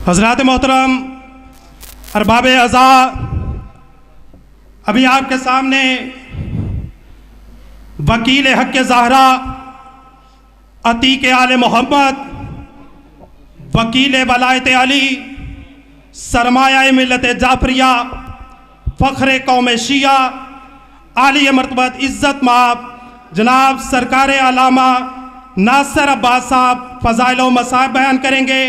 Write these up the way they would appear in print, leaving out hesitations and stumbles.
حضرات محترم ارباب اعضاء، ابھی آپ کے سامنے وکیل حق زہرا عتیق آل محمد، وکیل ولایت علی، سرمایہ ملت جعفریہ، فخر قوم شیعہ، عالی مرتبت عزت مآب جناب سرکار علامہ ناصر عباس صاحب فضائل و مصائب بیان کریں گے۔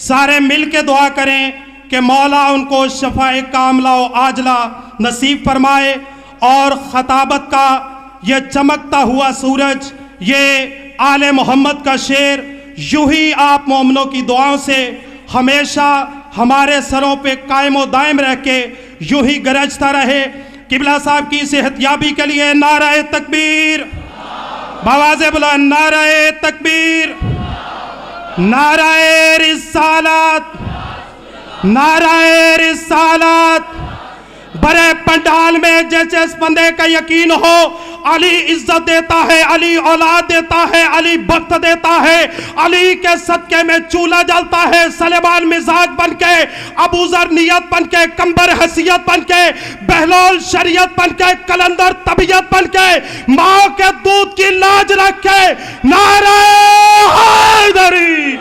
سارے مل کے دعا کریں کہ مولا ان کو شفاء کاملہ و عاجلہ نصیب فرمائے، اور خطابت کا یہ چمکتا ہوا سورج، یہ آل محمد کا شعر یوں ہی آپ مومنوں کی دعاؤں سے ہمیشہ ہمارے سروں پہ قائم و دائم رہ کے یوں ہی گرجتا رہے۔ قبلہ صاحب کی صحت یابی کے لیے نعرہ تکبیر، بآواز بلند نعرہ تکبیر، نعرہ رسالت، نعرہ رسالت۔ بڑے پنڈال میں جیسے اس بندے کا یقین ہو علی عزت دیتا ہے، علی اولاد دیتا ہے، علی بخت دیتا ہے، علی کے صدقے میں چولہا جلتا ہے، سلیمان مزاج بن کے، ابو ذر نیت بن کے، کمبر حیثیت بن کے، بہلول شریعت بن کے، کلندر طبیعت بن کے، ماں کے دودھ کی لاج رکھ کے نعرہ حیدری،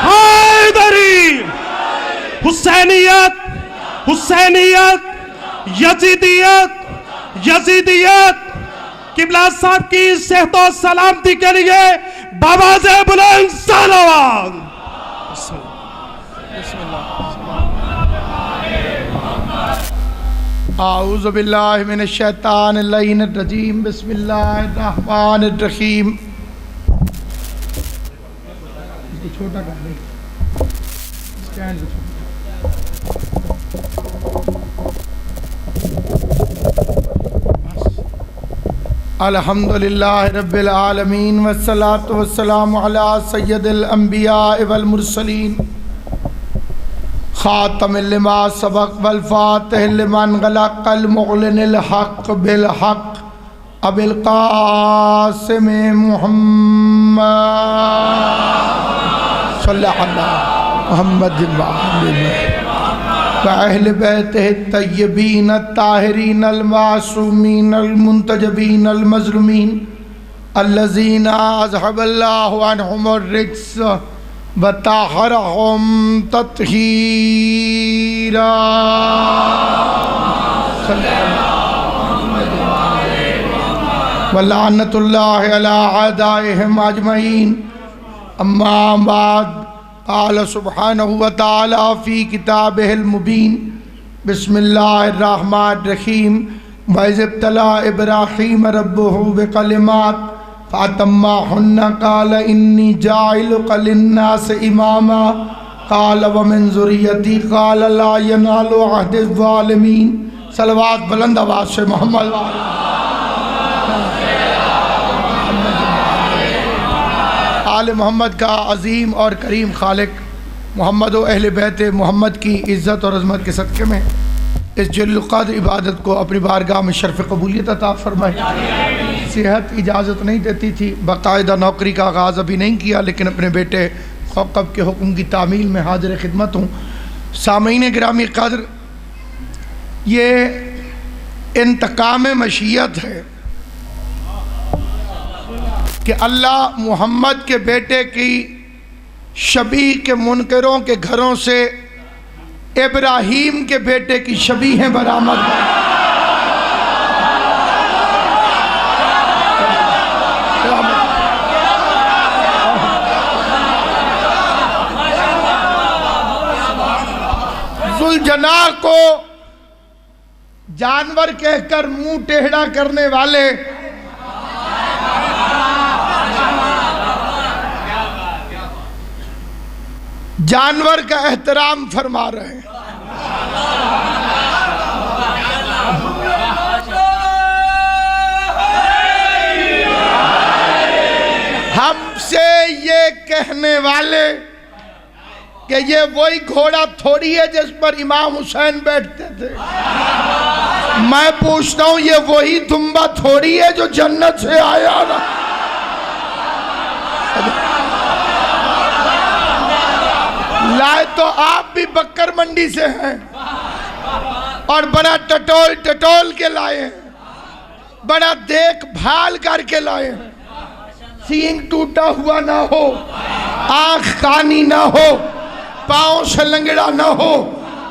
حیدری، حسینیت، حسینیت، یزیدیت، یزیدیت۔ قبلہ صاحب کی صحت و سلامتی کے لیے بآواز بلند صلوات۔ اعوذ باللہ من الشیطان اللعین الرجیم، بسم اللہ الرحمن الرحیم۔ چھوٹا کر لیں سٹینڈ پہ۔ الحمدللہ رب العالمین والصلاة والسلام علی سید الانبیاء والمرسلین، خاتم لما سبق والفاتح لمن غلق، المعلن الحق بالحق، ابی القاسم محمد صلی اللہ محمد وأہل بیتہ الطیبین الطاہرین المعصومین المنتجبین المظلومین الذین اذہب اللہ عنہم الرجس وطہرہم تطہیرا۔ ولعنت اللہ علی اعدائہم اجمعین۔ اما بعد، قال سبحانہ وتعالی فی کتابہ المبین، بسم اللہ الرحمن الرحیم۔ وَإِذِ ابْتَلَىٰ إِبْرَاهِيمَ رَبُّهُ بِكَلِمَاتٍ فَأَتَمَّهُنَّ قَالَ إِنِّي جَاعِلُكَ لِلنَّاسِ إِمَامًا قَالَ وَمِن ذُرِّيَّتِي قَالَ لَا يَنَالُ عَهْدِ الظَّالِمِينَ۔ صلوات بلند آواز سے محمد آل محمد کا عظیم اور کریم خالق محمد و اہل بیت محمد کی عزت اور عظمت کے صدقے میں اس جلیل القدر عبادت کو اپنی بارگاہ میں شرف قبولیت عطا فرمائے۔ صحت اجازت نہیں دیتی تھی، باقاعدہ نوکری کا آغاز ابھی نہیں کیا، لیکن اپنے بیٹے کوکب کے حکم کی تعمیل میں حاضر خدمت ہوں۔ سامعین گرامی قدر، یہ انتقام مشیت ہے کہ اللہ محمد کے بیٹے کی شبیہ کے منکروں کے گھروں سے ابراہیم کے بیٹے کی شبیہیں برآمد کریں۔ ذوالجناح کو جانور کہہ کر منہ ٹیڑھا کرنے والے جانور کا احترام فرما رہے ہیں۔ ہم سے یہ کہنے والے کہ یہ وہی گھوڑا تھوڑی ہے جس پر امام حسین بیٹھتے تھے، میں پوچھتا ہوں یہ وہی دمبا تھوڑی ہے جو جنت سے آیا نا۔ لائے تو آپ بھی بکر منڈی سے ہیں اور بڑا ٹٹول کے لائے ہیں، بڑا دیکھ بھال کر کے لائے ہیں، سینگ ٹوٹا ہوا نہ ہو، آنکھ کانی نہ ہو، پاؤں سے لنگڑا نہ ہو،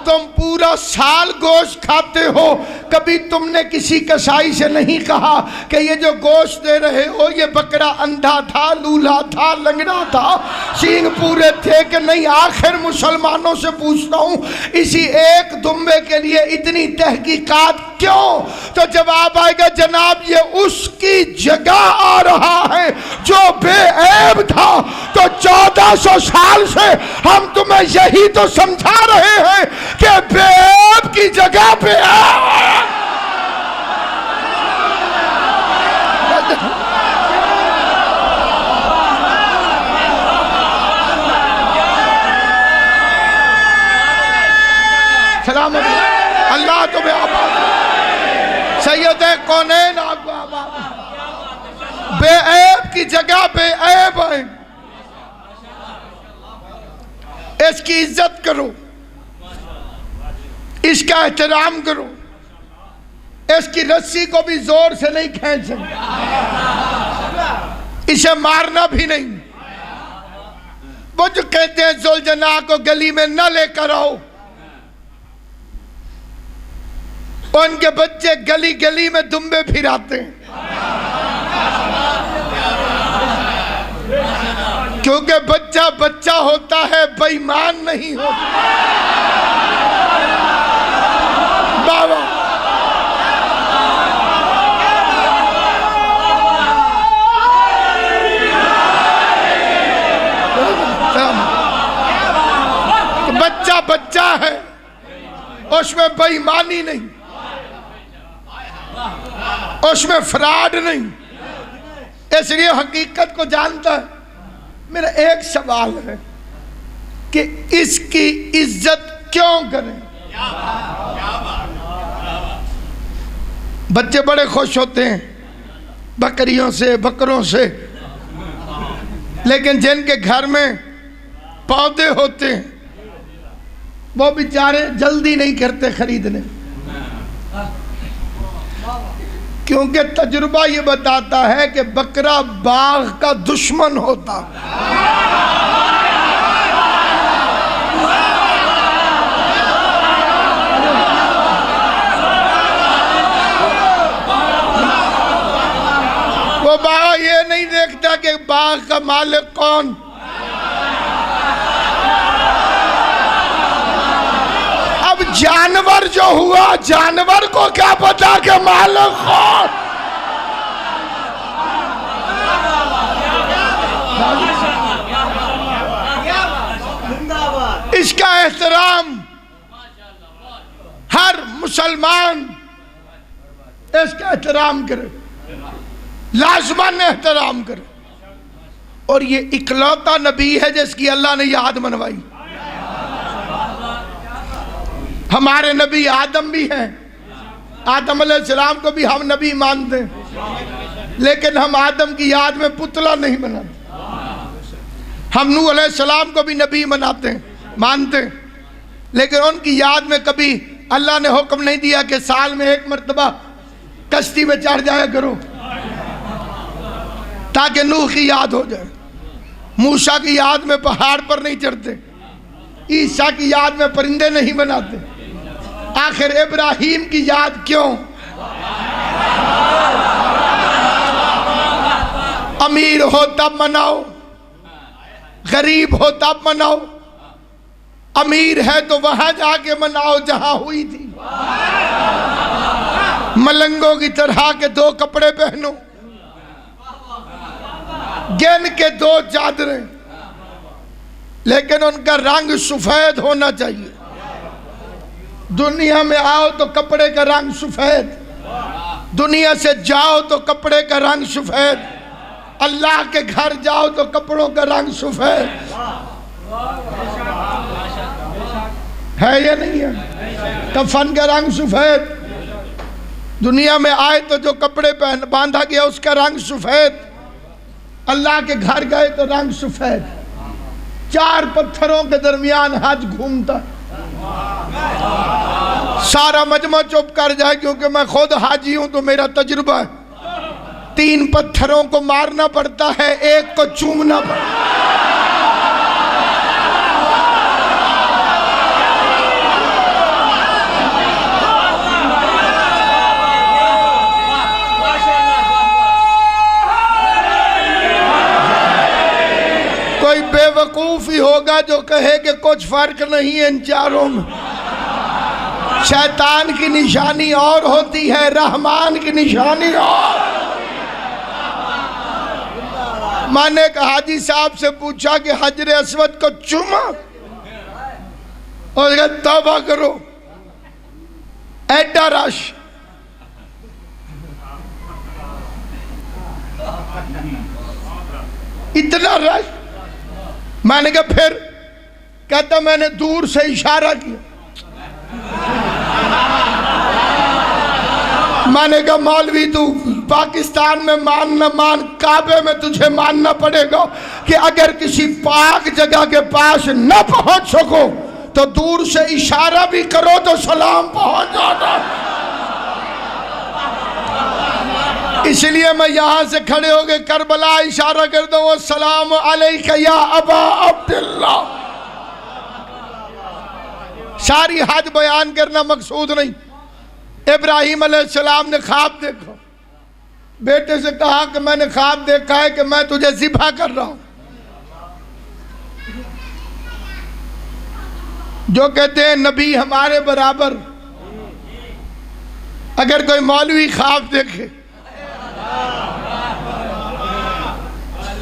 تم پورا سال گوشت کھاتے ہو، کبھی تم نے کسی کسائی سے نہیں کہا کہ یہ جو گوشت دے رہے ہو یہ بکرا اندھا تھا، لولا تھا، لنگڑا تھا، سینگ پورے تھے کہ نہیں؟ آخر مسلمانوں سے پوچھتا ہوں اسی ایک دمبے کے لیے اتنی تحقیقات کیوں؟ تو جواب آئے گا جناب یہ اس کی جگہ آ رہا ہے جو بے عیب تھا۔ تو 1400 سال سے ہم تمہیں یہی تو سمجھا رہے ہیں کہ بے عیب کی جگہ پہ سلام اللہ تمہیں آباد، سید کونین آپ کو آباد، بے عیب کی جگہ بے عیب ہے، اس کی عزت کرو، اس کا احترام کرو، اس کی رسی کو بھی زور سے نہیں کھینچیں، اسے مارنا بھی نہیں۔ وہ جو کہتے ہیں ذوالجناح کو گلی میں نہ لے کر آؤ، ان کے بچے گلی گلی میں دمبے پھراتے ہیں، کیونکہ بچہ بچہ ہوتا ہے، بے ایمان نہیں ہوتا۔ بابا بچہ بچہ ہے، اس میں بے ایمانی نہیں، اس میں فراڈ نہیں، اس لیے حقیقت کو جانتا ہے۔ میرا ایک سوال ہے کہ اس کی عزت کیوں کریں؟ بچے بڑے خوش ہوتے ہیں بکریوں سے، بکروں سے، لیکن جن کے گھر میں پودے ہوتے ہیں وہ بیچارے جلدی نہیں کرتے خریدنے، کیونکہ تجربہ یہ بتاتا ہے کہ بکرا باغ کا دشمن ہوتا۔ وہ باغ یہ نہیں دیکھتا کہ باغ کا مالک کون، اب جانور جو ہوا، جانور کو کیا پتا کہ مالک کون؟ اس کا احترام ہر مسلمان اس کا احترام کرے، لازماً احترام کرے، اور یہ اکلوتا نبی ہے جس کی اللہ نے یاد منوائی۔ ہمارے نبی آدم بھی ہیں، آدم علیہ السلام کو بھی ہم نبی مانتے ہیں، لیکن ہم آدم کی یاد میں پتلا نہیں بناتے۔ ہم نوح علیہ السلام کو بھی نبی مناتے ہیں، مانتے ہیں، لیکن ان کی یاد میں کبھی اللہ نے حکم نہیں دیا کہ سال میں ایک مرتبہ کشتی میں چڑھ جایا کرو تاکہ نوح کی یاد ہو جائے۔ موسیٰ کی یاد میں پہاڑ پر نہیں چڑھتے، عیسیٰ کی یاد میں پرندے نہیں بناتے، آخر ابراہیم کی یاد کیوں؟ امیر ہو تب مناؤ، غریب ہو تب مناؤ، امیر ہے تو وہاں جا کے مناؤ جہاں ہوئی تھی، ملنگوں کی طرح کے 2 کپڑے پہنو، گن کے 2 چادریں، لیکن ان کا رنگ سفید ہونا چاہیے۔ دنیا میں آؤ تو کپڑے کا رنگ سفید، دنیا سے جاؤ تو کپڑے کا رنگ سفید، اللہ کے گھر جاؤ تو کپڑوں کا رنگ سفید ہے یا نہیں ہے؟ کفن کا رنگ سفید، دنیا میں آئے تو جو کپڑے باندھا گیا اس کا رنگ سفید، اللہ کے گھر گئے تو رنگ سفید۔ 4 پتھروں کے درمیان حج گھومتا ہے. سارا مجمع چپ کر جائے کیونکہ میں خود حاجی ہوں تو میرا تجربہ ہے. 3 پتھروں کو مارنا پڑتا ہے، 1 کو چومنا پڑتا ہے. کوئی بے وقوف ہی ہوگا جو کہے کہ کچھ فرق نہیں ہے ان چاروں میں. شیطان کی نشانی اور ہوتی ہے، رحمان کی نشانی اور. میں نے ایک حاجی صاحب سے پوچھا کہ حجر اسود کو چوما، اور کہا توبہ کرو، ایڈا رش. اتنا رش. میں نے کہا پھر؟ کہتا میں نے دور سے اشارہ کیا. میں نے کہا مولوی تو پاکستان میں مان نہ مان، کعبے میں تجھے ماننا پڑے گا کہ اگر کسی پاک جگہ کے پاس نہ پہنچ سکو تو دور سے اشارہ بھی کرو تو سلام پہنچ جاتا. اس لیے میں یہاں سے کھڑے ہو کے کربلا اشارہ کر دوں، السلام علیکہ یا ابا عبداللہ. ساری حج بیان کرنا مقصود نہیں. ابراہیم علیہ السلام نے خواب دیکھا، بیٹے سے کہا کہ میں نے خواب دیکھا ہے کہ میں تجھے ذبح کر رہا ہوں. جو کہتے ہیں نبی ہمارے برابر، اگر کوئی مولوی خواب دیکھے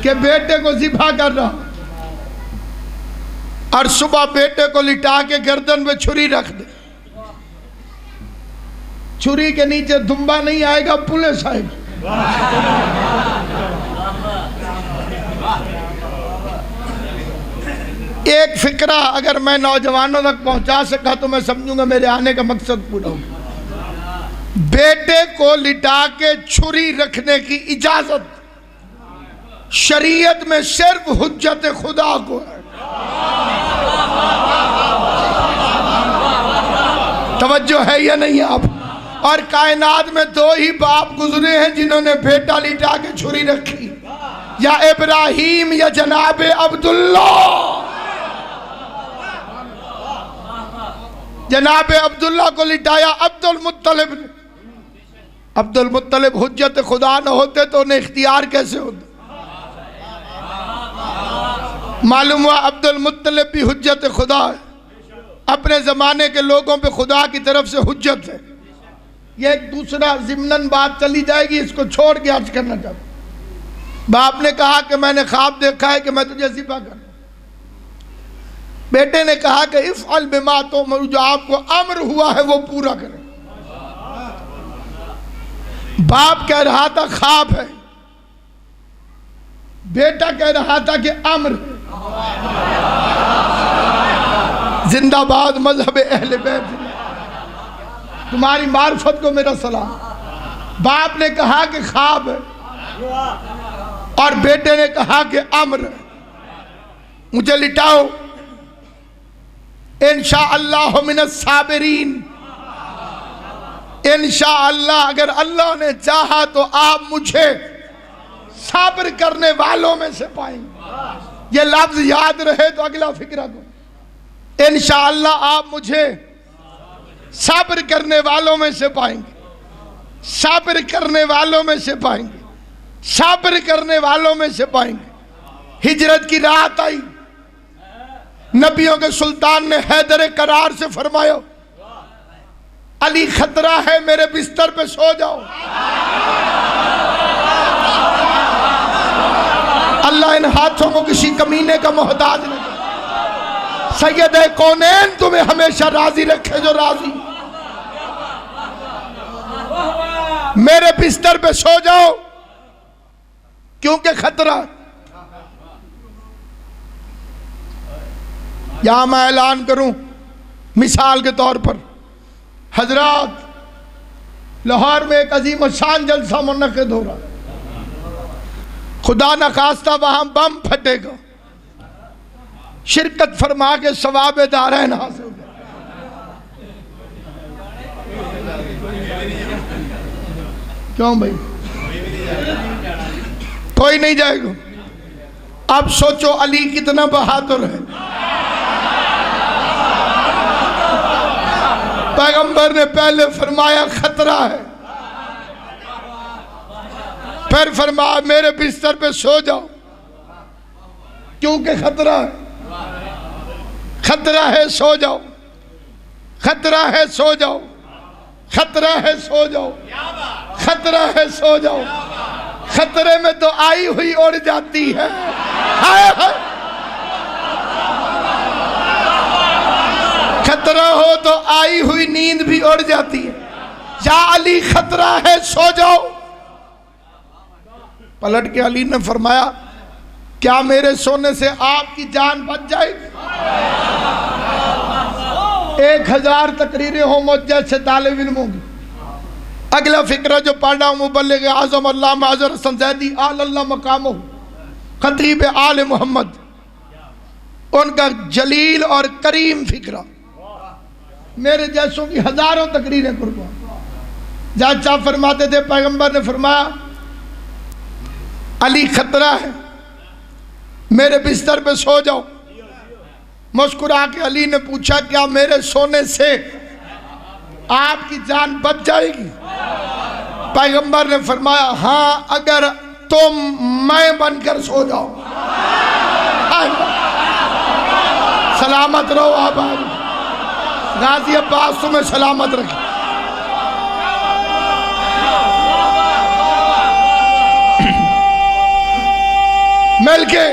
کہ بیٹے کو ذبح کر رہا اور صبح بیٹے کو لٹا کے گردن پہ چھری رکھ دے، چھری کے نیچے دمبا نہیں آئے گا، پولیس آئے گی. ایک فکرہ اگر میں نوجوانوں تک پہنچا سکا تو میں سمجھوں گا میرے آنے کا مقصد پورا ہوگا. بیٹے کو لٹا کے چھری رکھنے کی اجازت شریعت میں صرف حجت خدا کو ہے. توجہ ہے یا نہیں آپ؟ اور کائنات میں 2 ہی باپ گزرے ہیں جنہوں نے بیٹا لٹا کے چھری رکھی، یا ابراہیم یا جناب عبداللہ. جناب عبداللہ کو لٹایا عبد المطلب نے. عبد المطلب حجت خدا نہ ہوتے تو انہیں اختیار کیسے ہوتا؟ معلوم ہوا عبد المطلب بھی حجت خدا ہے، اپنے زمانے کے لوگوں پہ خدا کی طرف سے حجت ہے. یہ ایک دوسرا ضمناً بات چلی جائے گی، اس کو چھوڑ کے عرض کرنا چاہتا ہوں. باپ نے کہا کہ میں نے خواب دیکھا ہے کہ میں تجھے ذبح کروں. بیٹے نے کہا کہ افعل بما تؤمر، جو آپ کو امر ہوا ہے وہ پورا کریں. باپ کہہ رہا تھا خواب ہے، بیٹا کہہ رہا تھا کہ امر. زندہ باد مذہب اہل بیت، تمہاری معرفت کو میرا سلام. باپ نے کہا کہ خواب ہے اور بیٹے نے کہا کہ امر ہے. مجھے لٹاؤ، انشاءاللہ من الصابرین. انشاءاللہ اگر اللہ نے چاہا تو آپ مجھے صبر کرنے والوں میں سے پائیں گے. یہ لفظ یاد رہے تو اگلا فکرہ کو. انشاءاللہ آپ مجھے صبر کرنے والوں میں سے پائیں گے، صبر کرنے والوں میں سے پائیں گے، صبر کرنے والوں میں سے پائیں گے. ہجرت کی رات آئی، نبیوں کے سلطان نے حیدر کرار سے فرمایا علی خطرہ ہے، میرے بستر پہ سو جاؤ. اللہ ان ہاتھوں کو کسی کمینے کا محتاج نہ کرے. سید کونین تمہیں ہمیشہ راضی رکھے جو راضی. میرے بستر پہ سو جاؤ کیونکہ خطرہ. یہاں میں اعلان کروں مثال کے طور پر، حضرات لاہور میں ایک عظیم الشان جلسہ منعقد ہو رہا، خدا نخواستہ وہاں بم پھٹے گا، شرکت فرما کے ثواب دارین حاصل کریں۔ کیوں بھائی کوئی نہیں جائے گا؟ اب سوچو علی کتنا بہادر ہے۔ پیغمبر نے پہلے فرمایا خطرہ ہے، پھر فرمایا میرے بستر پہ سو جاؤ کیونکہ خطرہ ہے، خطرہ ہے سو جاؤ، خطرہ ہے سو جاؤ، خطرہ ہے سو جاؤ، خطرہ ہے سو جاؤ۔ خطرے میں تو آئی ہوئی اڑ جاتی ہے، ہائے ہائے۔ خطرہ ہو تو آئی ہوئی نیند بھی اڑ جاتی ہے۔ یا علی خطرہ ہے سو جاؤ۔ پلٹ کے علی نے فرمایا کیا میرے سونے سے آپ کی جان بچ جائے گی؟ 1000 تقریریں ہوں مجھ جیسے طالب علموں کی۔ اگلا فقرہ جو پڑھ رہا ہوں مبلغ اعظم علامہ اظہر حسن زیدی آل اللہ مقامہ، خطیب آل محمد، ان کا جلیل اور کریم فقرہ میرے جیسوں کی ہزاروں تقریریں قربان۔ جج صاحب فرماتے تھے پیغمبر نے فرمایا علی خطرہ ہے، میرے بستر پہ سو جاؤ۔ مسکرا کے علی نے پوچھا کیا میرے سونے سے آپ کی جان بچ جائے گی؟ پیغمبر نے فرمایا ہاں اگر تم میں بن کر سو جاؤ۔ سلامت رہو آباد، غازی عباس تمہیں سلامت رکھے۔ مل کے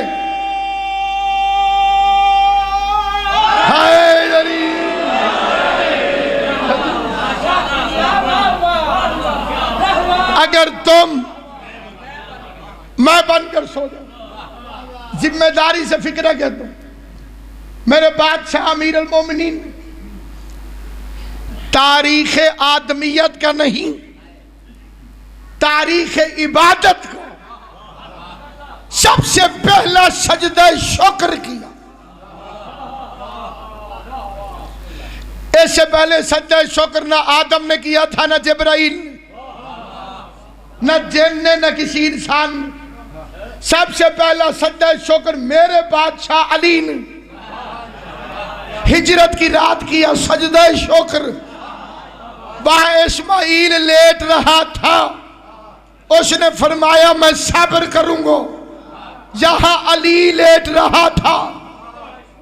اگر تم میں بن کر سو جاؤ۔ ذمہ داری سے فکرہ کہتا ہوں میرے بادشاہ امیر المومنین تاریخ آدمیت کا نہیں، تاریخ عبادت کا سب سے پہلا سجدہ شکر کیا۔ اس سے پہلے سجدہ شکر نہ آدم نے کیا تھا، نہ جبرائیل، نہ جن نے، نہ کسی انسان نے۔ سب سے پہلا سجدہ شکر میرے بادشاہ علی نے ہجرت کی رات کیا سجدہ شکر۔ وہاں اسماعیل لیٹ رہا تھا، اس نے فرمایا میں صبر کروں گا۔ یہاں علی لیٹ رہا تھا،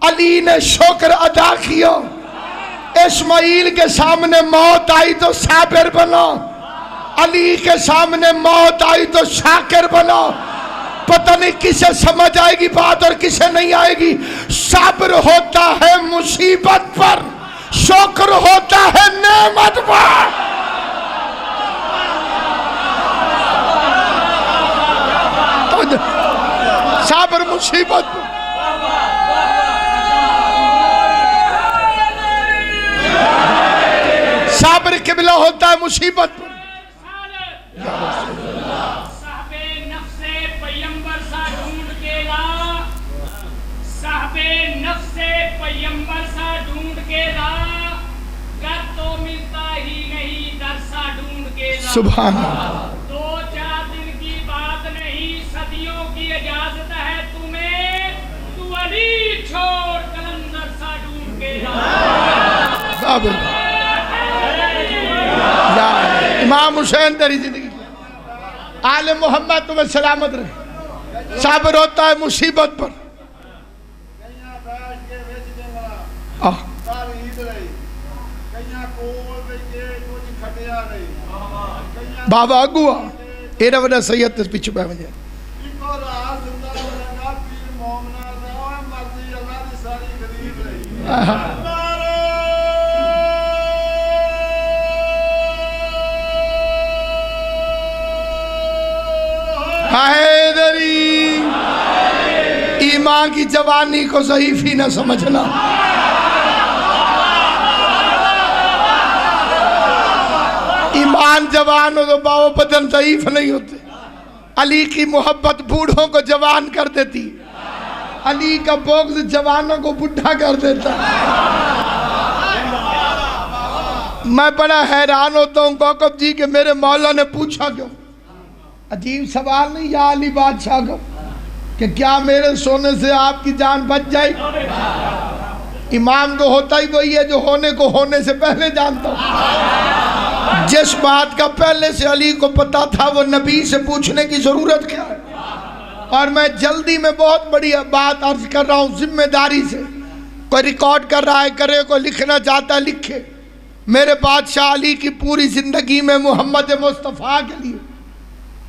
علی نے شکر ادا کیا۔ اسماعیل کے سامنے موت آئی تو صابر بنا، علی کے سامنے موت آئی تو شاکر بنا۔ پتہ نہیں کسے سمجھ آئے گی بات اور کسے نہیں آئے گی۔ صبر ہوتا ہے مصیبت پر، شکر ہوتا ہے نعمت پر۔ صبر مصیبت پر، صبر قبلہ ہوتا ہے مصیبت پر۔ سبحان اللہ۔ 2-4 دن کی بات نہیں، صدیوں کی اجازت ہے تمہیں، تو علی چھوڑ کلندر سا ڈھونڈ کے لا۔ امام حسین تیری زندگی آل محمد تمہیں سلامت رکھے۔ صبر ہوتا ہے مصیبت پر۔ بابا اگوا ایرا وڈا سید تس پیچھے پہ مجھے حیدری۔ ایمان کی جوانی کو ضعیف ہی نہ سمجھنا۔ ایمان جوان ہو تو باو بدن ضعیف نہیں ہوتے۔ علی کی محبت بوڑھوں کو جوان کر دیتی، علی کا بغض جوانوں کو بڈھا کر دیتا ہے۔ میں بڑا حیران ہوتا ہوں کوکب جی کہ میرے مولا نے پوچھا کیوں؟ عجیب سوال نہیں یا علی بادشاہ کا کہ کیا میرے سونے سے آپ کی جان بچ جائے؟ امام تو ہوتا ہی وہی ہے جو ہونے کو ہونے سے پہلے جانتا ہوں۔ جس بات کا پہلے سے علی کو پتا تھا وہ نبی سے پوچھنے کی ضرورت کیا ہے؟ اور میں جلدی میں بہت بڑی بات عرض کر رہا ہوں ذمہ داری سے، کوئی ریکارڈ کر رہا ہے کرے، کوئی لکھنا چاہتا ہے لکھے۔ میرے بادشاہ علی کی پوری زندگی میں محمد مصطفیٰ کے لیے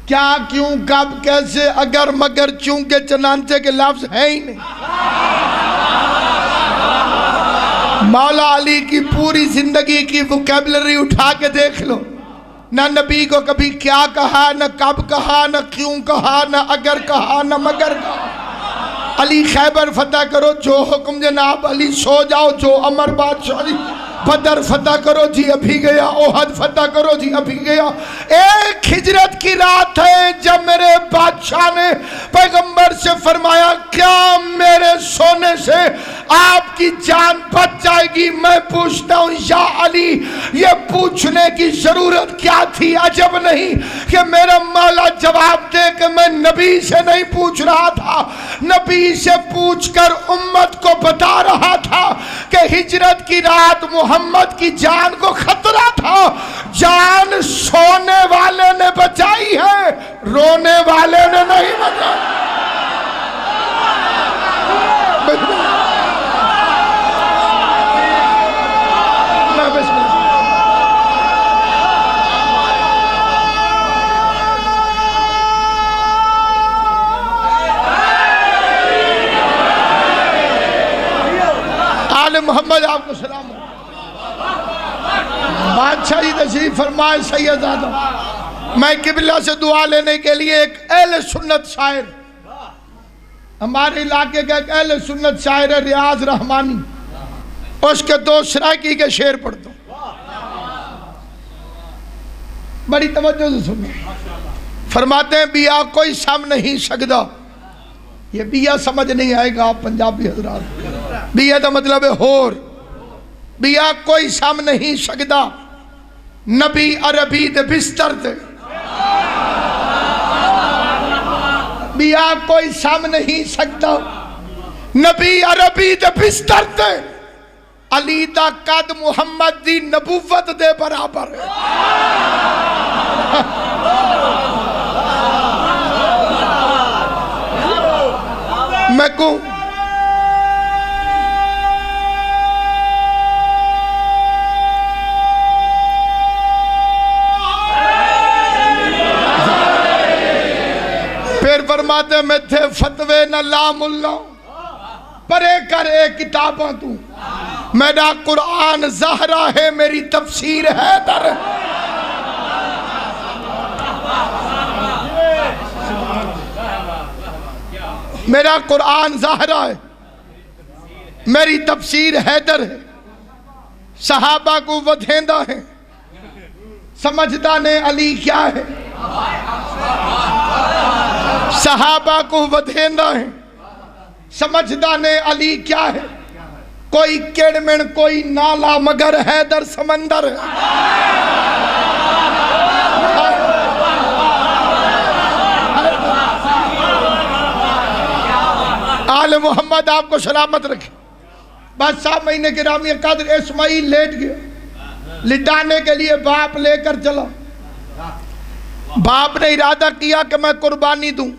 کیا کیوں کب کیسے اگر مگر چونکہ چنانچہ کے لفظ ہیں ہی نہیں۔ مولا علی کی پوری زندگی کی وکیبلری اٹھا کے دیکھ لو، نہ نبی کو کبھی کیا کہا، نہ کب کہا، نہ کیوں کہا، نہ اگر کہا، نہ مگر کہا۔ علی خیبر فتح کرو جو حکم جناب علی، سو جاؤ جو امر بادشاہ علی، بدر فتح کرو جی ابھی گیا، احد فتح کرو جی ابھی گیا۔ ایک ہجرت کی رات ہے جب میرے بادشاہ نے پیغمبر سے فرمایا کیا میرے سونے سے آپ کی جان بچ جائے گی؟ میں پوچھتا ہوں یا علی یہ پوچھنے کی ضرورت کیا تھی؟ عجب نہیں کہ میرا مولا جواب دے کہ میں نبی سے نہیں پوچھ رہا تھا، نبی سے پوچھ کر امت کو بتا رہا تھا کہ ہجرت کی رات محمد کی جان کو خطرہ تھا، جان سونے والے نے بچائی ہے، رونے والے نے نہیں بچائی۔ آل محمد آپ کو سلام۔ بادشاہی تشریف فرمائے سیدزادہ، میں قبلہ سے دعا لینے کے لیے ایک اہل سنت شاعر، ہمارے علاقے کا ایک اہل سنت شاعر ہے ریاض رحمانی، اس کے دو سرائکی کے شعر پڑھتا ہوں، بڑی توجہ سے سنیں۔ فرماتے ہیں بیا کوئی سم نہیں سکدا، یہ بیا سمجھ نہیں آئے گا آپ پنجابی حضرات، بیا کا مطلب ہے ہور، بیا کوئی سم نہیں سکدا نبی عربی دے بستر دے، بیا کوئی سم نہیں سکتا نبی عربی دے بستر دے، علی دا قد محمد دی نبوت دے برابر ہے۔ میں کہوں پھر فرماتے میں تھے فتوے نہ لام اللہ پرے کر اے کتاباں تو، میرا قرآن زہرا ہے میری تفسیر ہے در، میرا قرآن زہرا ہے میری تفسیر حیدر ہے، صحابہ کو ودھیندہ ہے، سمجھدان علی کیا ہے؟ صحابہ کو ودھیندہ ہے، سمجھدان علی کیا ہے؟ کوئی کیڑمن کوئی نالا مگر حیدر سمندر ہے۔ آل محمد آپ کو سلامت رکھے۔ بادشاہ مہینے گرامی قدر اسماعیل لیٹ گیا، لٹانے کے لیے باپ لے کر چلا، باپ نے ارادہ کیا کہ میں قربانی دوں،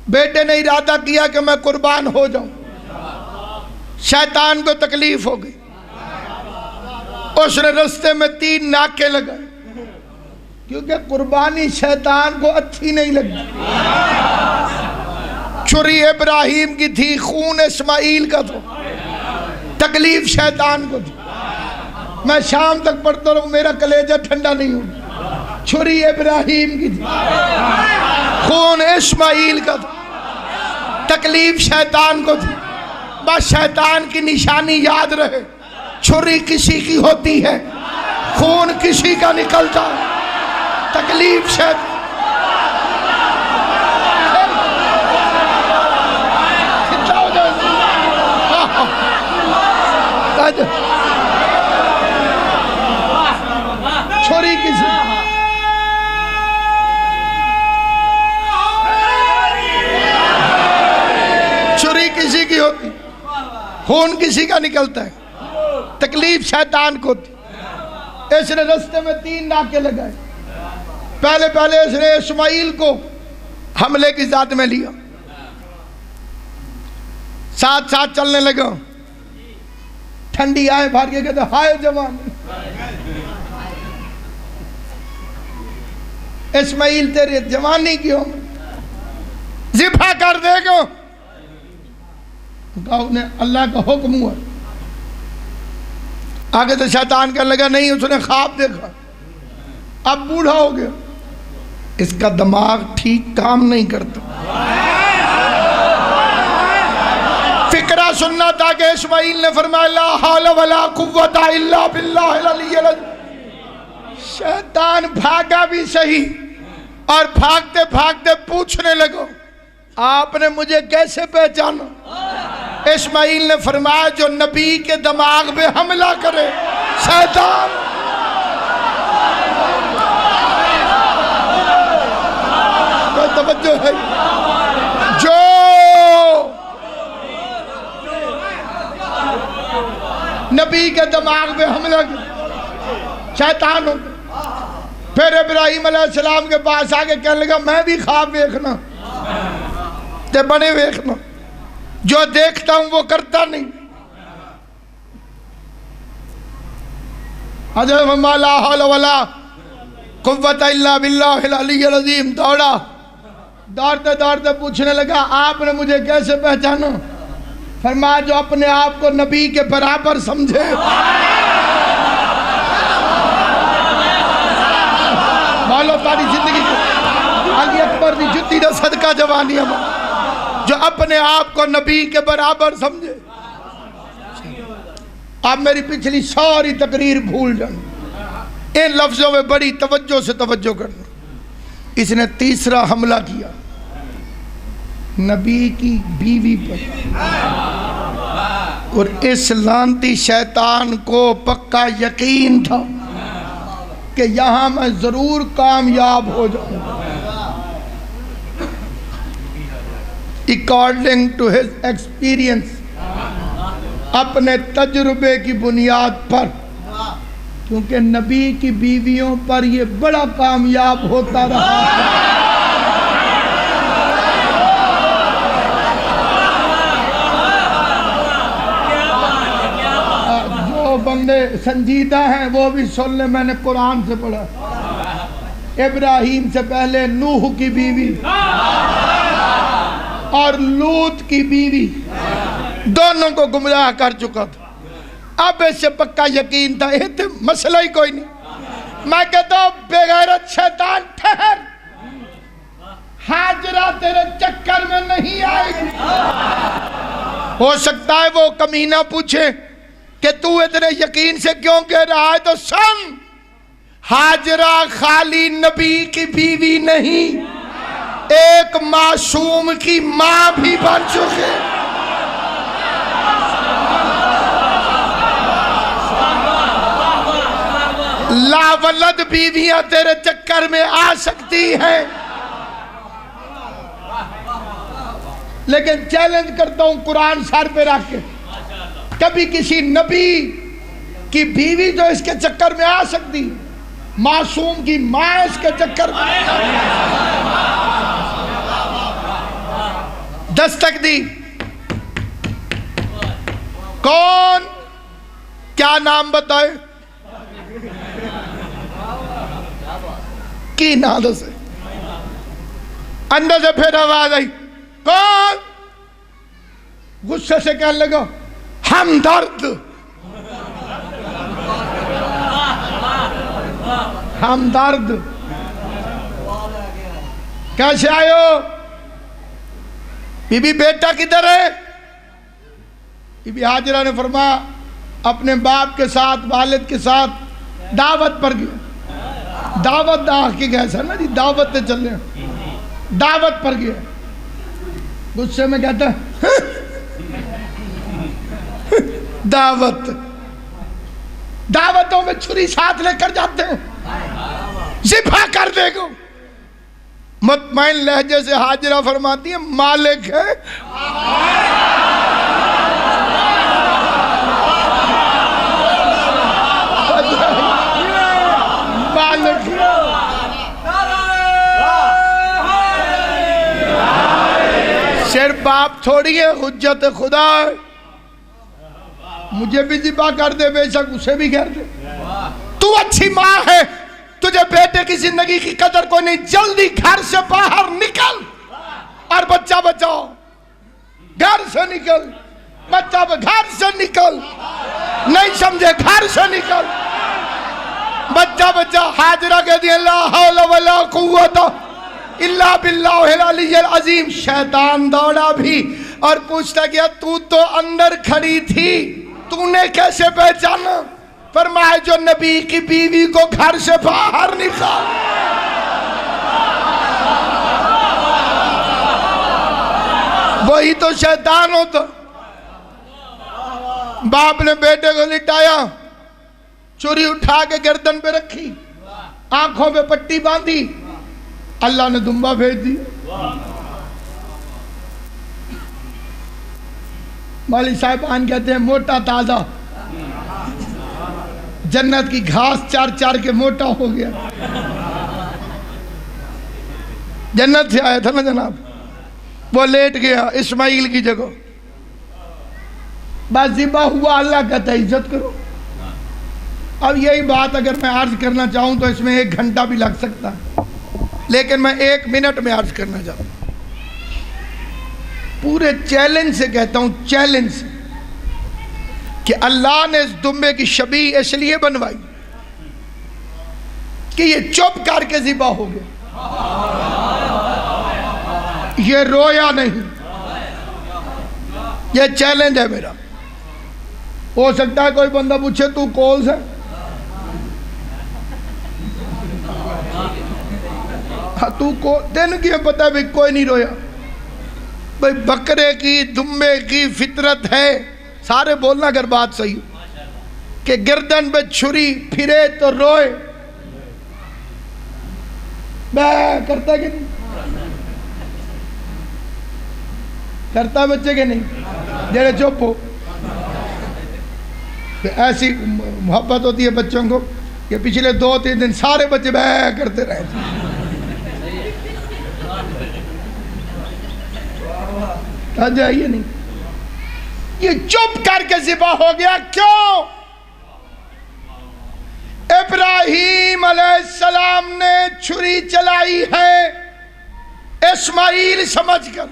بیٹے نے ارادہ کیا کہ میں قربان ہو جاؤں، شیطان کو تکلیف ہو گئی، اس نے رستے میں 3 ناکے لگائے، کیونکہ قربانی شیطان کو اچھی نہیں لگی، چھری ابراہیم کی تھی، خون اسماعیل کا تھا، تکلیف شیطان کو تھی، میں شام تک پڑھتا رہوں میرا کلیجہ ٹھنڈا نہیں ہوگا، چھری ابراہیم کی تھی، خون اسماعیل کا تھا، تکلیف شیطان کو تھی، بس شیطان کی نشانی یاد رہے، چھری کسی کی ہوتی ہے، خون کسی کا نکلتا ہے، تکلیف شیطان کسی کی ہوتی، خون کسی کا نکلتا ہے، تکلیف شیطان کو ہوتی۔ اس نے رستے میں 3 ناکے لگائے۔ پہلے اس نے اسماعیل کو حملے کی ذات میں لیا، ساتھ چلنے لگا، ٹھنڈی آئے بھر کے کہتے ہائے جوان، اسماعیل تیری جوانی کیوں ذبح کر دے گا؟ انہیں اللہ کا حکم ہوا۔ آگے تو شیطان کہنے لگا نہیں، اس نے خواب دیکھا، اب بوڑھا ہو گیا، اس کا دماغ ٹھیک کام نہیں کرتا۔ فکرہ سننا تھا کہ اسماعیل نے فرمایا لا حول ولا قوت الا باللہ العلی العظیم۔ شیطان بھاگا بھی صحیح، اور بھاگتے بھاگتے پوچھنے لگو آپ نے مجھے کیسے پہچانا؟ اسماعیل نے فرمایا جو نبی کے دماغ پہ حملہ کرے شیطان۔ کوئی توجہ ہے؟ جو نبی کے دماغ پہ حملہ کرے شیطان ہوتا۔ پھر ابراہیم علیہ السلام کے پاس آگے کہنے لگا میں بھی خواب دیکھنا تے بڑے دیکھنا، جو دیکھتا ہوں وہ کرتا نہیں۔ حضرت فرمایا لا حول ولا قوت الا باللہ العلی العظیم۔ دوڑتے پوچھنے لگا آپ نے مجھے کیسے پہچانا؟ فرمایا جو اپنے آپ کو نبی کے برابر سمجھے۔ مولو تاری زندگی کو علی اکبر دی جتی دا صدقہ جوانی ہے، جو اپنے آپ کو نبی کے برابر سمجھے۔ آپ میری پچھلی ساری تقریر بھول جانا، ان لفظوں میں بڑی توجہ سے توجہ کرنا۔ اس نے تیسرا حملہ کیا نبی کی بیوی پر، اور اس لعنتی شیطان کو پکا یقین تھا کہ یہاں میں ضرور کامیاب ہو جاؤں۔ According to his experience، اپنے تجربے کی بنیاد پر، کیونکہ نبی کی بیویوں پر یہ بڑا کامیاب ہوتا رہا ہے۔ جو بندے سنجیدہ ہیں وہ بھی سن لیں، میں نے قرآن سے پڑھا، ابراہیم سے پہلے نوح کی بیوی اور لوط کی بیوی دونوں کو گمراہ کر چکا تھا۔ اب اس سے پکا یقین تھا یہ تو مسئلہ ہی کوئی نہیں۔ میں کہتا ہوں بے غیرت شیطان ٹھہر، ہاجرہ تیرے چکر میں نہیں آئے گی۔ ہو سکتا ہے وہ کمینہ پوچھے کہ تو اتنے یقین سے کیوں کہہ رہا ہے، تو سن ہاجرہ خالی نبی کی بیوی نہیں، ایک معصوم کی ماں بھی بن چکے۔ لا ولد بیویاں تیرے چکر میں آ سکتی ہیں، لیکن چیلنج کرتا ہوں قرآن سر پہ رکھ کے، کبھی کسی نبی کی بیوی جو اس کے چکر میں آ سکتی، معصوم کی ماں اس کے چکر میں دستک دی۔ کون؟ کیا نام بتائے؟ کی نادر سے اندر سے پھر آواز آئی، کون؟ غصے سے کہنے لگا ہمدرد۔ ہمدرد کیسے آئے ہو؟ بی بی بیٹا کدھر ہے؟ بی بی ہاجرہ نے فرمایا اپنے باپ کے ساتھ والد کے ساتھ دعوت پر گیا۔ دعوت کے گئے سر نا جی، دعوت تے چل رہے، دعوت پر گیا۔ غصے میں کہتا ہے دعوت، دعوتوں میں چھری ساتھ لے کر جاتے ہیں، ذبح کر دے گا۔ مطمئن لہجے سے ہاجرہ فرماتی ہے مالک ہے باپ تھوڑی ہے، حجت خدا ہے۔ مجھے بھی ذبح کر دے، بے شک اسے بھی کر دے۔ تو اچھی ماں ہے، تجھے بیٹے کی زندگی کی قدر کو نہیں، جلدی گھر سے باہر نکل اور بچہ بچاؤ۔ گھر سے نکل، بچہ گھر سے نکل، نہیں سمجھے گھر سے نکل، بچہ بچہ۔ حاجرہ کہتی ہے لا حول ولا قوت الا باللہ العلی العظیم۔ شیطان دوڑا بھی اور پوچھتا گیا تو اندر کھڑی تھی، تو نے کیسے پہچانا؟ فرمایا جو نبی کی بیوی کو گھر سے باہر نکال۔ وہی تو شیطان ہوتا۔ باپ نے بیٹے کو لٹایا، چوری اٹھا کے گردن پہ رکھی، آنکھوں پہ پٹی باندھی، اللہ نے دمبا بھیج دی۔ مولوی صاحبان کہتے ہیں موٹا تازہ، جنت کی گھاس چار چار کے موٹا ہو گیا۔ جنت سے آیا تھا نا جناب، وہ لیٹ گیا اسماعیل کی جگہ، بس ذبح ہوا، اللہ کہتا ہے عزت کرو۔ اب یہی بات اگر میں عرض کرنا چاہوں تو اس میں 1 گھنٹہ بھی لگ سکتا ہے، لیکن میں 1 منٹ میں عرض کرنا چاہتا ہوں۔ پورے چیلنج سے کہتا ہوں، چیلنج سے، کہ اللہ نے اس دمبے کی شبیہ اس لیے بنوائی کہ یہ چپ کر کے ذبح ہو گیا، یہ رویا نہیں۔ یہ چیلنج ہے میرا۔ ہو سکتا ہے کوئی بندہ پوچھے تو کون سے، تو کو تین کی پتہ بھی کوئی نہیں رویا بھئی، بکرے کی دمبے کی فطرت ہے، سارے بولنا اگر بات صحیح کہ گردن پہ چھری پھرے تو روئے، بے کرتا کہ نہیں کرتا بچے کے نہیں، جڑے چپ ہو۔ ایسی محبت ہوتی ہے بچوں کو کہ پچھلے 2-3 دن سارے بچے بے کرتے رہے تھے۔ کہا جائیے نہیں، یہ چپ کر کے ذبح ہو گیا۔ کیوں؟ ابراہیم علیہ السلام نے چھری چلائی ہے اسماعیل سمجھ کر،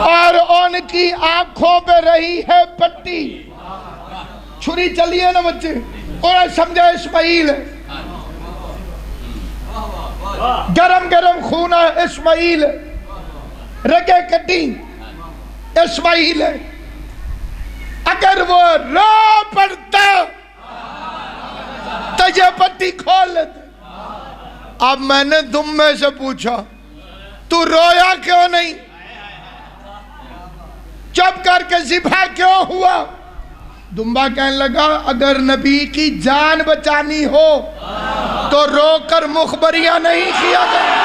اور ان کی آنکھوں پہ رہی ہے پٹی۔ چھری چلی ہے نا بچے، انہیں سمجھا اسماعیل ہے، گرم گرم خون ہے اسماعیل ہے، رگے کٹی اسماعیل ہے۔ اگر وہ رو پڑتا تو یہ پٹی کھول لیتے۔ اب میں نے دمبے سے پوچھا تو رویا کیوں نہیں، چپ کر کے ذبح کیوں ہوا؟ دمبا کہنے لگا اگر نبی کی جان بچانی ہو تو رو کر مخبریاں نہیں کیا گیا۔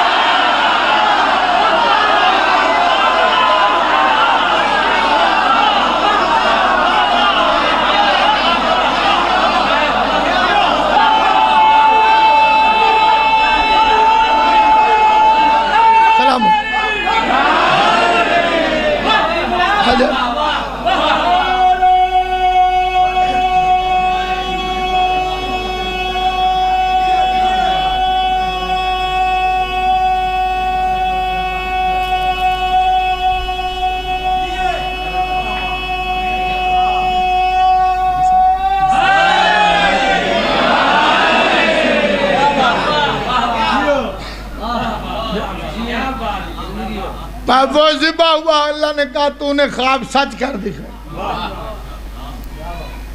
وہ ذبح ہوا، اللہ نے کہا تو نے خواب سچ کر دکھایا،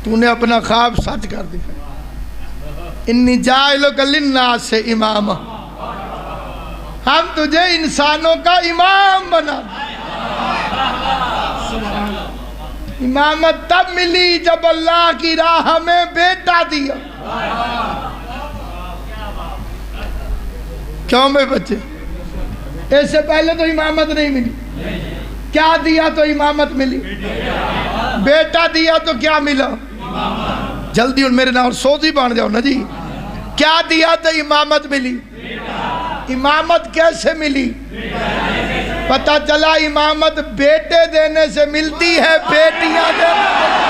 تو نے اپنا خواب سچ کر دکھایا۔ انی جاعلک للناس اماما، ہم تجھے انسانوں کا امام بنا دیں۔ امامت تب ملی جب اللہ کی راہ میں بیٹا دیا۔ کیوں میں بچے؟ اس سے پہلے تو امامت نہیں ملی، کیا دیا تو امامت ملی، بیٹا دیا تو کیا ملا؟ جلدی اور میرے نام سوزی بان جاؤ نا جی، کیا دیا تو امامت ملی۔ امامت کیسے ملی؟ پتہ چلا امامت بیٹے دینے سے ملتی ہے، بیٹیاں دینے سے۔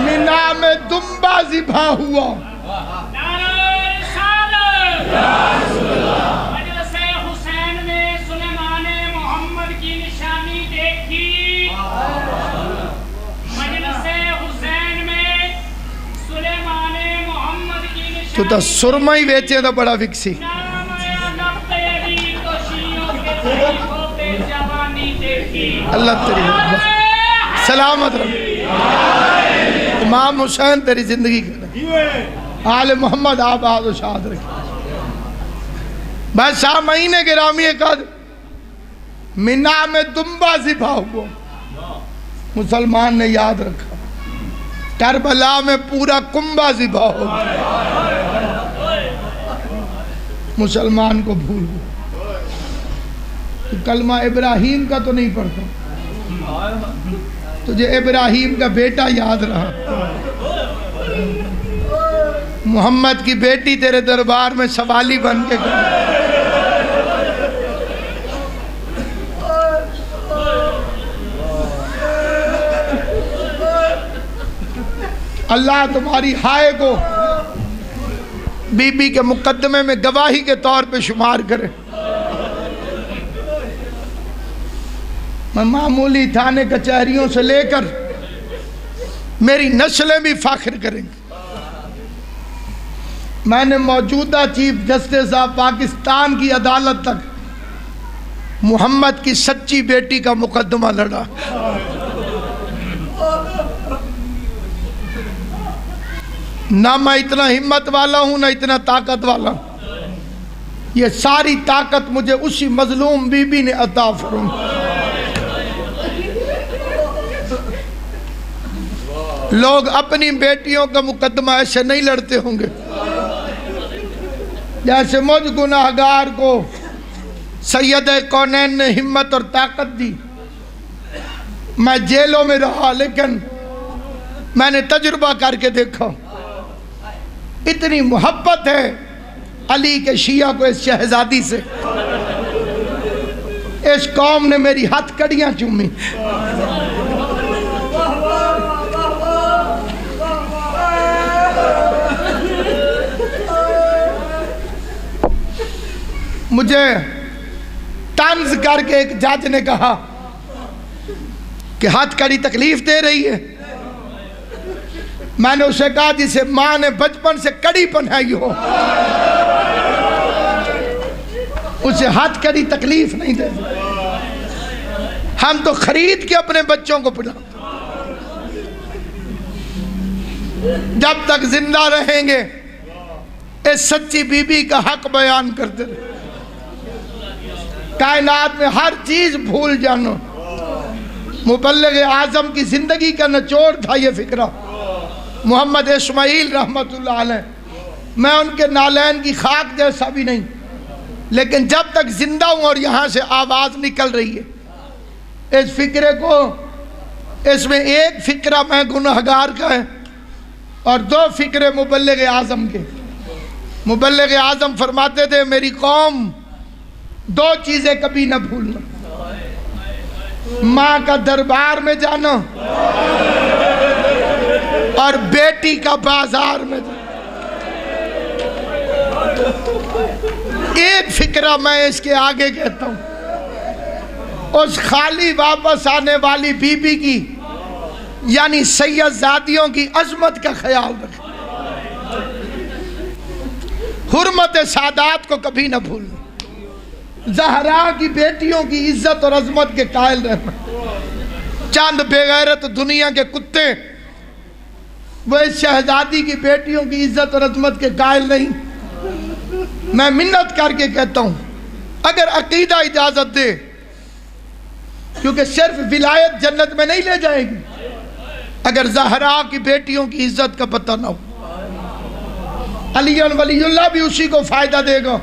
مینا میں دمبا ذبح ہوا، مجلس حسین میں سلیمان محمد کی نشانی دیکھی، مجلس حسین میں سلیمان محمد کی نشانی تو تا سرما ہی بیچے دا بڑا وکسی۔ اللہ تیری حکمت سلامت رکھ، امام حسین تیری زندگی کرے، آل محمد آباد و شاد رکھے۔ بس سامعین گرامی قدر، مینا میں دمبا ذبح ہوا، مسلمان نے یاد رکھا، کربلا میں پورا کنبا ذبح ہو، مسلمان کو بھول گیا۔ کلمہ ابراہیم کا تو نہیں پڑھتا، تجھے ابراہیم کا بیٹا یاد رہا، محمد کی بیٹی تیرے دربار میں سوالی بن کے گئی۔ اللہ تمہاری ہائے کو بی بی کے مقدمے میں گواہی کے طور پہ شمار کرے۔ میں معمولی تھانے کچہریوں سے لے کر میری نسلیں بھی فخر کریں گی۔ میں نے موجودہ چیف جسٹس آف پاکستان کی عدالت تک محمد کی سچی بیٹی کا مقدمہ لڑا۔ نہ میں اتنا ہمت والا ہوں نہ اتنا طاقت والا ہوں، یہ ساری طاقت مجھے اسی مظلوم بی بی نے عطا فرمائی۔ لوگ اپنی بیٹیوں کا مقدمہ ایسے نہیں لڑتے ہوں گے جیسے مجھ گناہگار کو سید کونین نے ہمت اور طاقت دی۔ میں جیلوں میں رہا لیکن میں نے تجربہ کر کے دیکھا، اتنی محبت ہے علی کے شیعہ کو اس شہزادی سے، اس قوم نے میری ہاتھ کڑیاں چومی۔ مجھے طنز کر کے ایک جج نے کہا کہ ہاتھ کڑی تکلیف دے رہی ہے۔ میں نے اسے کہا جسے ماں نے بچپن سے کڑی پہنائی ہو اسے ہاتھ کڑی تکلیف نہیں دے، ہم تو خرید کے اپنے بچوں کو پڑھاتے، جب تک زندہ رہیں گے اس سچی بی بی کا حق بیان کرتے رہے۔ کائنات میں ہر چیز بھول جانو، مبلغ اعظم کی زندگی کا نچوڑ تھا یہ فکرہ۔ محمد اسماعیل رحمت اللہ علیہ، میں ان کے نالین کی خاک جیسا بھی نہیں، لیکن جب تک زندہ ہوں اور یہاں سے آواز نکل رہی ہے اس فکرے کو، اس میں ایک فکرہ میں گناہگار کا ہے اور دو فکرے مبلغ اعظم کے۔ مبلغ اعظم فرماتے تھے میری قوم دو چیزیں کبھی نہ بھولنا، ماں کا دربار میں جانا اور بیٹی کا بازار میں جانا۔ ایک فکرہ میں اس کے آگے کہتا ہوں، اس خالی واپس آنے والی بی بی کی یعنی سید زادیوں کی عظمت کا خیال رکھیں، حرمت سادات کو کبھی نہ بھولنا، زہرا کی بیٹیوں کی عزت اور عظمت کے قائل رہنا۔ چند بے غیرت دنیا کے کتے وہ اس شہزادی کی بیٹیوں کی عزت اور عظمت کے قائل نہیں۔ میں منت کر کے کہتا ہوں اگر عقیدہ اجازت دے، کیونکہ صرف ولایت جنت میں نہیں لے جائے گی اگر زہرا کی بیٹیوں کی عزت کا پتہ نہ ہو۔ علی ولی اللہ بھی اسی کو فائدہ دے گا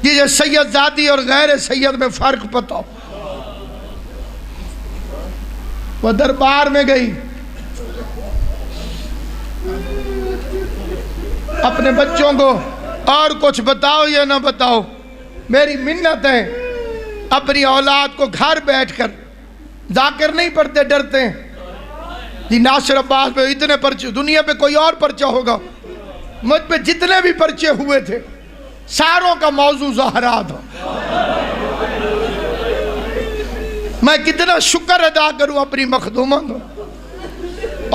جسے سید زادی اور غیر سید میں فرق پتہ ہو۔ وہ دربار میں گئی، اپنے بچوں کو اور کچھ بتاؤ یا نہ بتاؤ، میری منت ہے اپنی اولاد کو گھر بیٹھ کر، ذاکر نہیں پڑھتے ڈرتے ہیں جی ناصر عباس پہ اتنے پرچے، دنیا پہ کوئی اور پرچہ ہوگا، مجھ پہ جتنے بھی پرچے ہوئے تھے ساروں کا موضوع زہرا تھا۔ میں کتنا شکر ادا کروں اپنی مخدومہ کو،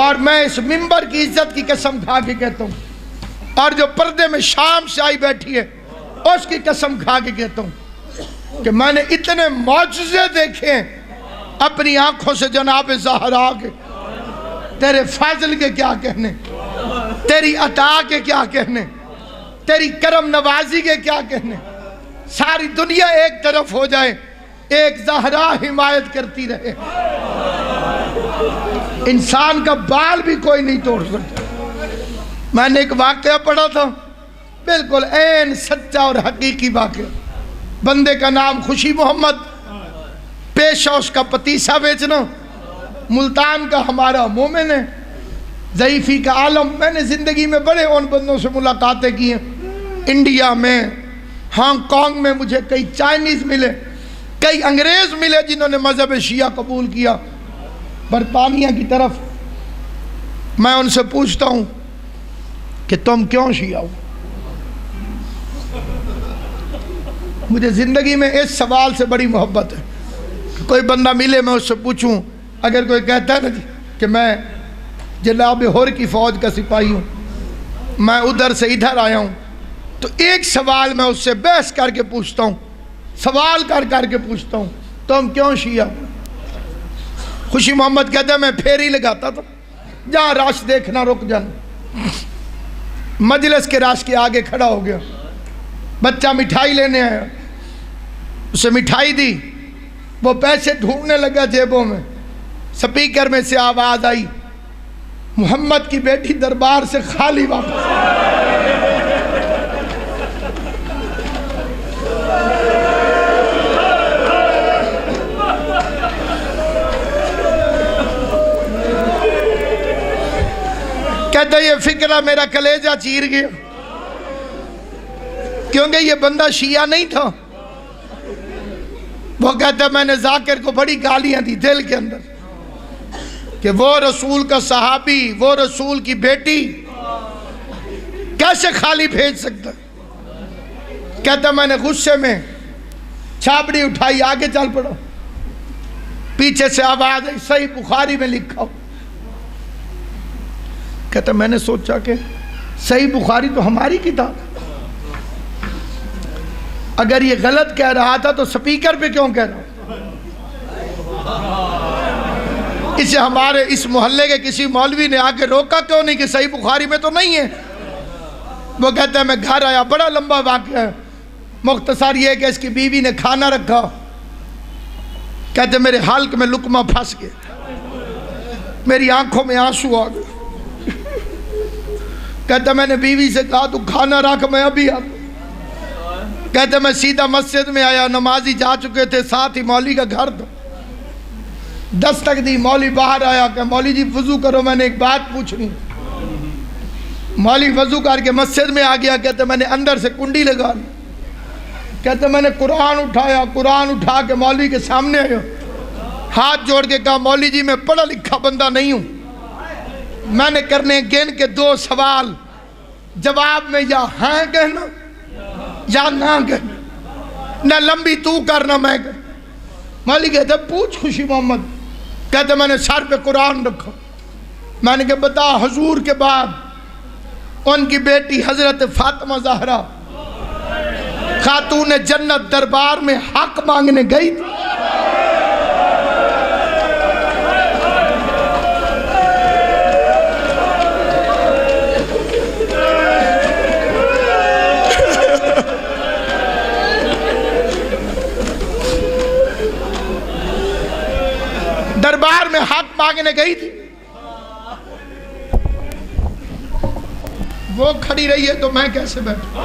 اور میں اس منبر کی عزت کی قسم کھا کے کہتا ہوں، اور جو پردے میں شام سے آئی بیٹھی ہے اس کی قسم کھا کے کہتا ہوں کہ میں نے اتنے معجزے دیکھے ہیں اپنی آنکھوں سے جناب زہرا کے، تیرے فضل کے کیا کہنے، تیری عطا کے کیا کہنے، تیری کرم نوازی کے کیا کہنے۔ ساری دنیا ایک طرف ہو جائے، ایک زہرا حمایت کرتی رہے، انسان کا بال بھی کوئی نہیں توڑ سکتا۔ میں نے ایک واقعہ پڑھا تھا، بالکل عین سچا اور حقیقی واقعہ۔ بندے کا نام خوشی محمد، پیشہ اس کا پتیسا بیچنا، ملتان کا ہمارا مومن ہے، ضعیفی کا عالم۔ میں نے زندگی میں بڑے ان بندوں سے ملاقاتیں کی ہیں، انڈیا میں، ہانگ کانگ میں مجھے کئی چائنیز ملے، کئی انگریز ملے جنہوں نے مذہب شیعہ قبول کیا۔ برطانیہ کی طرف میں ان سے پوچھتا ہوں کہ تم کیوں شیعہ ہو؟ مجھے زندگی میں اس سوال سے بڑی محبت ہے، کوئی بندہ ملے میں اس سے پوچھوں، اگر کوئی کہتا ہے نا کہ میں جناب ہور کی فوج کا سپاہی ہوں، میں ادھر سے ادھر آیا ہوں، تو ایک سوال میں اس سے بحث کر کے پوچھتا ہوں، سوال کر کے پوچھتا ہوں، تم کیوں شیعہ ہو؟ خوشی محمد کہتا ہے میں پھیری لگاتا تھا، جہاں راش دیکھنا رک جانا۔ مجلس کے راش کے آگے کھڑا ہو گیا، بچہ مٹھائی لینے آیا، اسے مٹھائی دی، وہ پیسے ڈھونڈنے لگا جیبوں میں، سپیکر میں سے آواز آئی، محمد کی بیٹی دربار سے خالی واپس۔ کہتا یہ فکرہ میرا کلیجہ چیر گیا، کیونکہ یہ بندہ شیعہ نہیں تھا۔ وہ کہتا میں نے ذاکر کو بڑی گالیاں دی دل کے اندر کہ وہ رسول کا صحابی، وہ رسول کی بیٹی کیسے خالی بھیج سکتا۔ کہتا میں نے غصے میں چھاپڑی اٹھائی، آگے چل پڑا، پیچھے سے آواز آئی صحیح بخاری میں لکھا ہو۔ کہتا میں نے سوچا کہ صحیح بخاری تو ہماری کتاب، اگر یہ غلط کہہ رہا تھا تو سپیکر پہ کیوں کہہ رہا؟ اسے ہمارے اس محلے کے کسی مولوی نے آ کے روکا کیوں نہیں کہ صحیح بخاری میں تو نہیں ہے؟ وہ کہتا ہے میں گھر آیا، بڑا لمبا واقعہ ہے، مختصر یہ کہ اس کی بیوی نے کھانا رکھا، کہتے میرے حلق میں لقمہ پھنس گیا، میری آنکھوں میں آنسو آ گئے۔ کہتا میں نے بیوی سے کہا تو کھانا رکھ میں ابھی آتا۔ کہتے میں سیدھا مسجد میں آیا، نمازی جا چکے تھے، ساتھ ہی مولوی کا گھر تھا، دستک دی، مولوی باہر آیا کہ مولوی جی وضو کرو، میں نے ایک بات پوچھنی۔ مولوی وضو کر کے مسجد میں آ گیا، کہتے میں نے اندر سے کنڈی لگا لی، کہتے میں نے قرآن اٹھایا، قرآن اٹھا کے مولوی کے سامنے آیا، ہاتھ جوڑ کے کہا مولوی جی میں پڑھا لکھا بندہ نہیں ہوں، میں نے کرنے گن کے 2 سوال، جواب میں یا ہاں کہنا یا نہ کہنا، نہ لمبی تو کرنا میں کہنا۔ مولوی کہتے پوچھ خوشی محمد، کہتے میں نے سر پہ قرآن رکھا، میں نے کہا بتا حضور کے بعد ان کی بیٹی حضرت فاطمہ زہرا خاتون جنت دربار میں حق مانگنے گئی تھی، دربار میں حق مانگنے گئی تھی، وہ کھڑی رہی ہے تو میں کیسے بیٹھوں؟